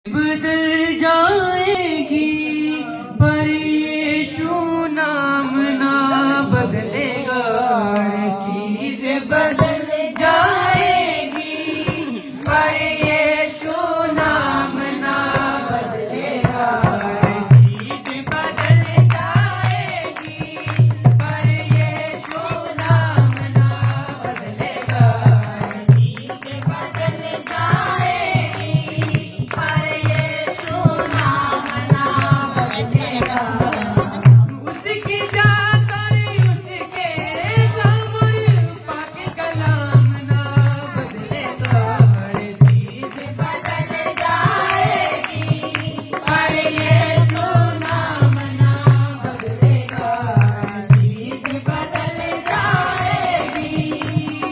बदल जाएगी पर यीशु नाम ना बदलेगा। हर चीज बदल जाएगी पर यीशु नाम ना बदलेगा। हर चीज बदल जाएगी पर यीशु नाम ना बदलेगा। हर चीज बदल जाएगी पर यीशु नाम ना बदलेगा। उसकी जात और उसके कब्र पाक कलाम ना बदलेगा। हर चीज बदल जाएगी पर यीशु नाम ना बदलेगा। हर चीज बदल जाएगी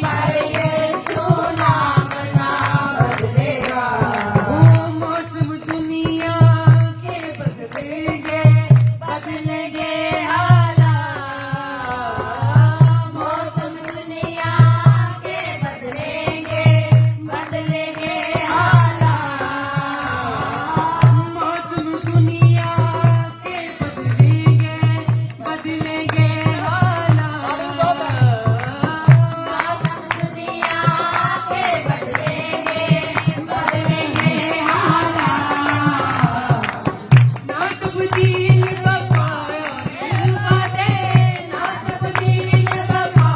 पर यीशु नाम ना बदलेगा। वो मौसम दुनिया के बदलेंगे, बदलेंगे हालात। मौसम दुनिया के बदलेंगे, बदलेंगे हालात। मौसम दुनिया के बदलेंगे, बदलेंगे हालात। मौसम दुनिया के बदलेंगे, बदलेंगे हालात। ना तब्दील वफा है वादे, ना तब्दील वफा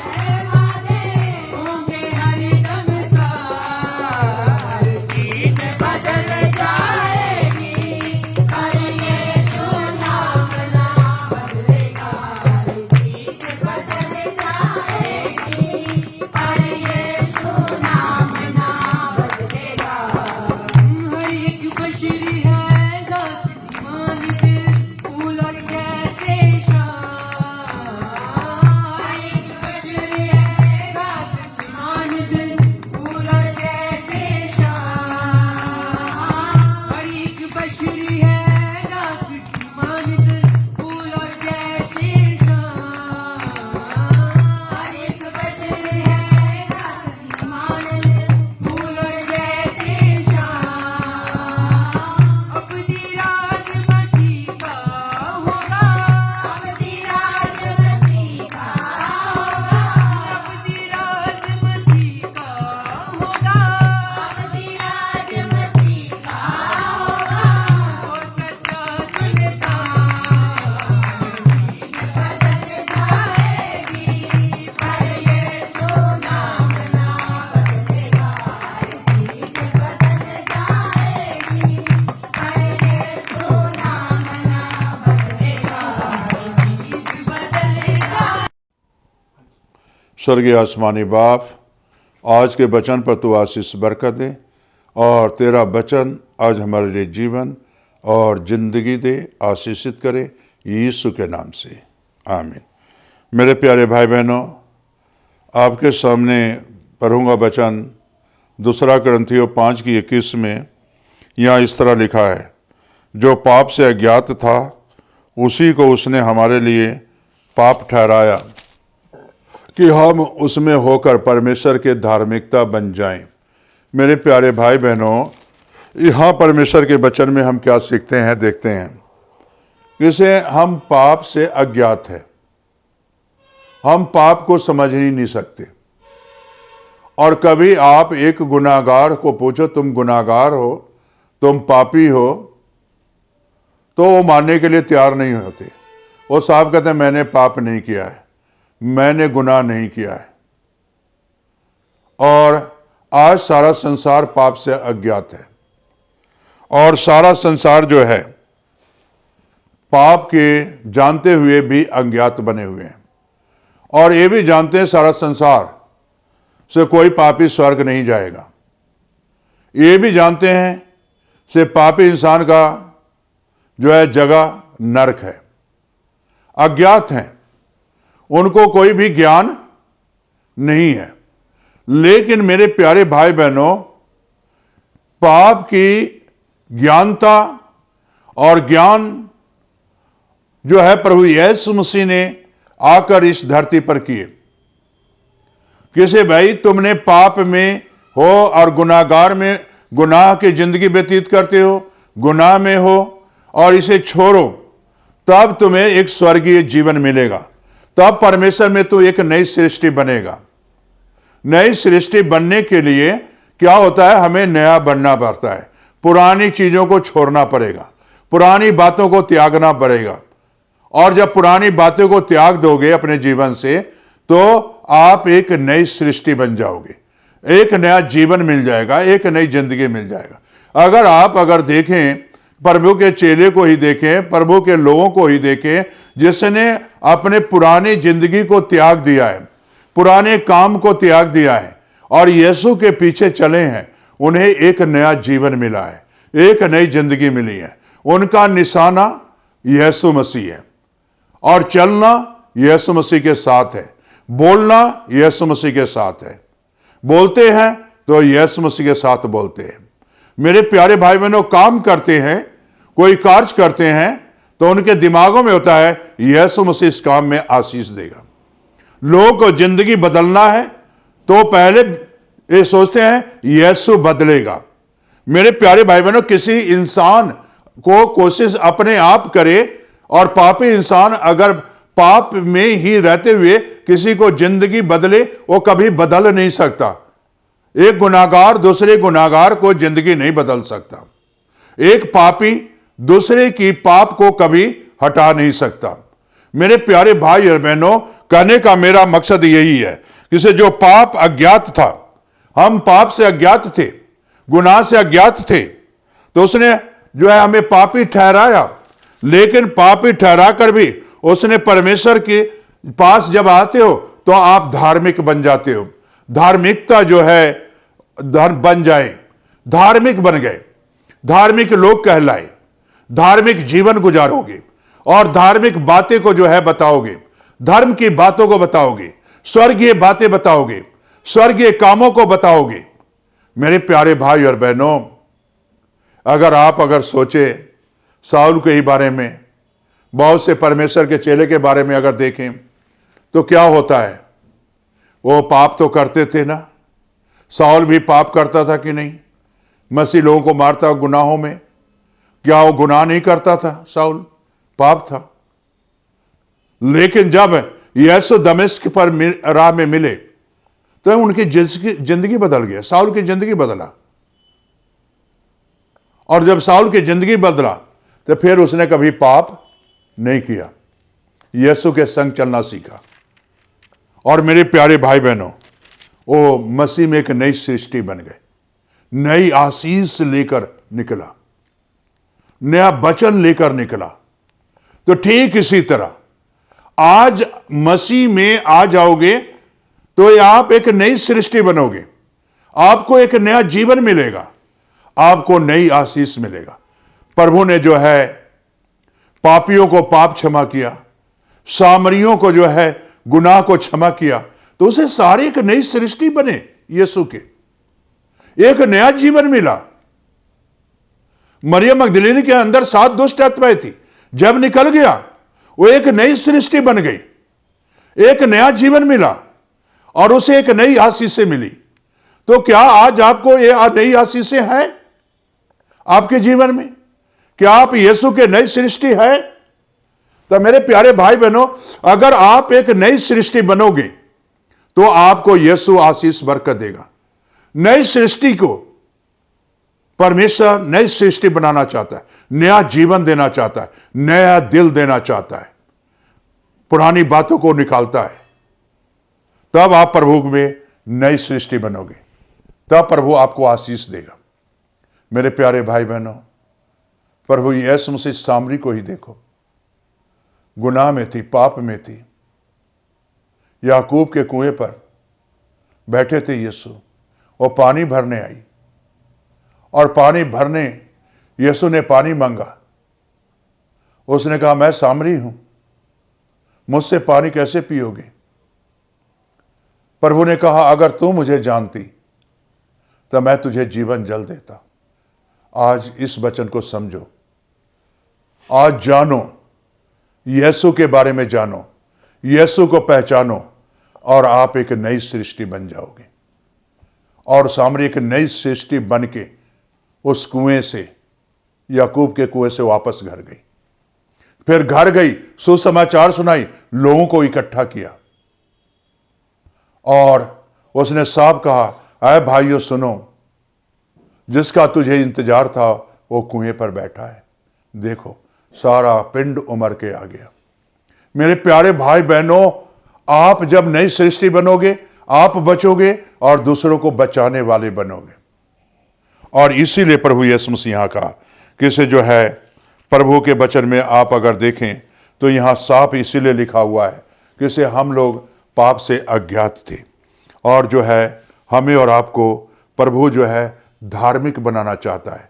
है वादे, होंगे हरदम साथ। हर चीज बदल जाएगी पर यीशु नाम ना बदलेगा। हर चीज बदल जाएगी पर यीशु नाम ना बदलेगा। हर एक बशरी है गाछ की मानद, फूल और कैसे शान। हर एक बशरी है गाछ की मानद, फूल और कैसे शान। हर एक बशरी है गाछ की मानद, फूल और कैसे शान। हर एक बशरी है गाछ की मानद, फूल और कैसे शान। अब्दी राज मसीह का होगा, अब्दी राज मसीह का होगा, अब्दी राज मसीह का होगा, अब्दी राज मसीह का होगा। वो सच्चा सुल्तान। चीज बदल जाएगी पर यीशु नाम ना बदलेगा। हर चीज बदल जाएगी पर यीशु नाम ना बदलेगा। हर चीज बदल जाएगी। स्वर्गीय आसमानी बाप, आज के वचन पर तू आशीष बरकत दे और तेरा वचन आज हमारे लिए जीवन और जिंदगी दे, आशीषित करे यीशु के नाम से, आमीन। मेरे प्यारे भाई बहनों, आपके सामने पढ़ूंगा वचन 2 कुरिन्थियों 5:21 में। यहाँ इस तरह लिखा है, जो पाप से अज्ञात था उसी को उसने हमारे लिए पाप ठहराया कि हम उसमें होकर परमेश्वर के धार्मिकता बन जाएं। मेरे प्यारे भाई बहनों, यहाँ परमेश्वर के वचन में हम क्या सीखते हैं, देखते हैं। जैसे हम पाप से अज्ञात हैं, हम पाप को समझ ही नहीं सकते। और कभी आप एक गुनाहगार को पूछो, तुम गुनाहगार हो, तुम पापी हो, तो वो मानने के लिए तैयार नहीं होते। वो साहब कहते हैं मैंने पाप नहीं किया है, मैंने गुनाह नहीं किया है। और आज सारा संसार पाप से अज्ञात है और सारा संसार जो है पाप के जानते हुए भी अज्ञात बने हुए हैं। और ये भी जानते हैं सारा संसार से कोई पापी स्वर्ग नहीं जाएगा। ये भी जानते हैं से पापी इंसान का जो है जगह नरक है। अज्ञात हैं, उनको कोई भी ज्ञान नहीं है। लेकिन मेरे प्यारे भाई बहनों, पाप की ज्ञानता और ज्ञान जो है प्रभु यीशु मसीह ने आकर इस धरती पर किए। किसे भाई तुमने पाप में हो और गुनाहगार में गुनाह की जिंदगी व्यतीत करते हो, गुनाह में हो और इसे छोड़ो, तब तुम्हें एक स्वर्गीय जीवन मिलेगा। तब परमेश्वर में तू एक नई सृष्टि बनेगा। नई सृष्टि बनने के लिए क्या होता है? हमें नया बनना पड़ता है। पुरानी चीजों को छोड़ना पड़ेगा, पुरानी बातों को त्यागना पड़ेगा। और जब पुरानी बातों को त्याग दोगे अपने जीवन से, तो आप एक नई सृष्टि बन जाओगे, एक नया जीवन मिल जाएगा, एक नई जिंदगी मिल जाएगा। अगर देखें, प्रभु के चेले को ही देखें, प्रभु के लोगों को ही देखें, जिसने अपने पुरानी जिंदगी को त्याग दिया है, पुराने काम को त्याग दिया है और यीशु के पीछे चले हैं, उन्हें एक नया जीवन मिला है, एक नई जिंदगी मिली है। उनका निशाना यीशु मसीह है और चलना यीशु मसीह के साथ है, बोलना यीशु मसीह के साथ है। बोलते हैं तो यीशु मसीह के साथ बोलते हैं। मेरे प्यारे भाई बहनों, काम करते हैं, कोई कार्य करते हैं, तो उनके दिमागों में होता है यीशु मसीह इस काम में आशीष देगा। लोगों को जिंदगी बदलना है तो पहले ये सोचते हैं यीशु बदलेगा। मेरे प्यारे भाई बहनों, किसी इंसान को कोशिश अपने आप करे और पापी इंसान अगर पाप में ही रहते हुए किसी को जिंदगी बदले, वो कभी बदल नहीं सकता। एक गुनाहगार दूसरे गुनाहगार को जिंदगी नहीं बदल सकता। एक पापी दूसरे की पाप को कभी हटा नहीं सकता। मेरे प्यारे भाई और बहनों, कहने का मेरा मकसद यही है कि से जो पाप अज्ञात था, हम पाप से अज्ञात थे, गुनाह से अज्ञात थे, तो उसने जो है हमें पापी ठहराया। लेकिन पापी ठहरा कर भी उसने परमेश्वर के पास जब आते हो तो आप धार्मिक बन जाते हो। धार्मिकता जो है धर्म बन जाए, धार्मिक बन गए, धार्मिक लोग कहलाए, धार्मिक जीवन गुजारोगे और धार्मिक बातें को जो है बताओगे, धर्म की बातों को बताओगे, स्वर्गीय बातें बताओगे, स्वर्गीय कामों को बताओगे। मेरे प्यारे भाई और बहनों, अगर सोचे साउल के ही बारे में, बहुत से परमेश्वर के चेले के बारे में अगर देखें तो क्या होता है? वो पाप तो करते थे ना। साउल भी पाप करता था कि नहीं? मसीह लोगों को मारता गुनाहों में, क्या वो गुनाह नहीं करता था? साउल पाप था। लेकिन जब यीशु दमिश्क पर राह में मिले तो उनकी जिंदगी बदल गया, साउल की जिंदगी बदला। और जब साउल की जिंदगी बदला तो फिर उसने कभी पाप नहीं किया, यीशु के संग चलना सीखा। और मेरे प्यारे भाई बहनों, वो मसीह में एक नई सृष्टि बन गए, नई आशीष लेकर निकला, नया वचन लेकर निकला। तो ठीक इसी तरह आज मसीह में आ जाओगे तो आप एक नई सृष्टि बनोगे, आपको एक नया जीवन मिलेगा, आपको नई आशीष मिलेगा। प्रभु ने जो है पापियों को पाप क्षमा किया, सामरियों को जो है गुनाह को क्षमा किया, तो उसे सारे एक नई सृष्टि बने। यीशु के एक नया जीवन मिला। मरियम मगदलीनी के अंदर 7 दुष्ट आत्माएं थी, जब निकल गया वो एक नई सृष्टि बन गई, एक नया जीवन मिला और उसे एक नई आशीषें मिली। तो क्या आज आपको ये नई आशीषें हैं आपके जीवन में? क्या आप यीशु के नई सृष्टि है? तो मेरे प्यारे भाई बहनों, अगर आप एक नई सृष्टि बनोगे तो आपको यीशु आशीष बरकत देगा। नई सृष्टि को परमेश्वर नई सृष्टि बनाना चाहता है, नया जीवन देना चाहता है, नया दिल देना चाहता है, पुरानी बातों को निकालता है। तब आप प्रभु में नई सृष्टि बनोगे, तब प्रभु आपको आशीष देगा। मेरे प्यारे भाई बहनों, प्रभु यीशु मसीह सामरी को ही देखो, गुनाह में थी, पाप में थी, याकूब के कुएं पर बैठे थे यीशु, वो पानी भरने आई और पानी भरने यीशु ने पानी मांगा। उसने कहा, मैं सामरी हूं, मुझसे पानी कैसे पियोगे? प्रभु ने कहा, अगर तू मुझे जानती तो मैं तुझे जीवन जल देता। आज इस वचन को समझो, आज जानो, यीशु के बारे में जानो, यीशु को पहचानो और आप एक नई सृष्टि बन जाओगे। और सामने एक नई सृष्टि बन के उस कुएं से, याकूब के कुएं से वापस घर गई। फिर घर गई, सुसमाचार सुनाई, लोगों को इकट्ठा किया और उसने साफ कहा, अय भाइयों सुनो, जिसका तुझे इंतजार था वो कुएं पर बैठा है। देखो सारा पिंड उमड़ के आ गया। मेरे प्यारे भाई बहनों, आप जब नई सृष्टि बनोगे, आप बचोगे और दूसरों को बचाने वाले बनोगे। और इसीलिए प्रभु यीशु मसीह यहाँ कहा कि इसे जो है प्रभु के वचन में आप अगर देखें तो यहाँ साफ इसीलिए लिखा हुआ है कि इसे हम लोग पाप से अज्ञात थे और जो है हमें और आपको प्रभु जो है धार्मिक बनाना चाहता है।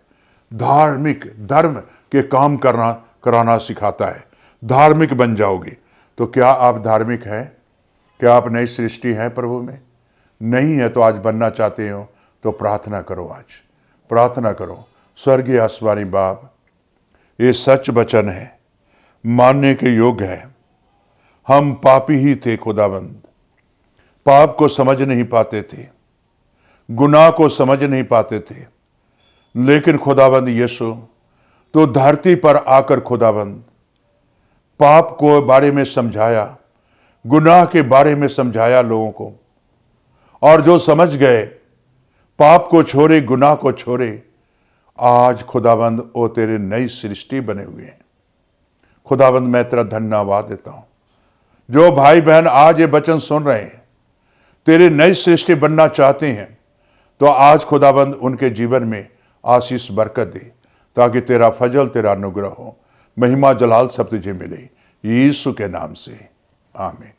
धार्मिक, धर्म के काम कराना सिखाता है। धार्मिक बन जाओगे। तो क्या आप धार्मिक हैं? क्या आप नई सृष्टि हैं प्रभु में? नहीं है तो आज बनना चाहते हो तो प्रार्थना करो। आज प्रार्थना करो। स्वर्गीय आसमानी बाप, ये सच वचन है, मानने के योग्य है। हम पापी ही थे खुदाबंद, पाप को समझ नहीं पाते थे, गुनाह को समझ नहीं पाते थे। लेकिन खुदाबंद यीशु, तो धरती पर आकर खुदाबंद पाप को बारे में समझाया, गुनाह के बारे में समझाया लोगों को, और जो समझ गए, पाप को छोड़े, गुनाह को छोड़े, आज खुदाबंद वो तेरे नई सृष्टि बने हुए हैं। खुदाबंद मैं तेरा धन्यवाद देता हूं। जो भाई बहन आज ये वचन सुन रहे हैं, तेरे नई सृष्टि बनना चाहते हैं, तो आज खुदाबंद उनके जीवन में आशीष बरकत दे, ताकि तेरा फजल, तेरा अनुग्रह हो। महिमा जलाल सब तुझे मिले, यीशु के नाम से, आमीन।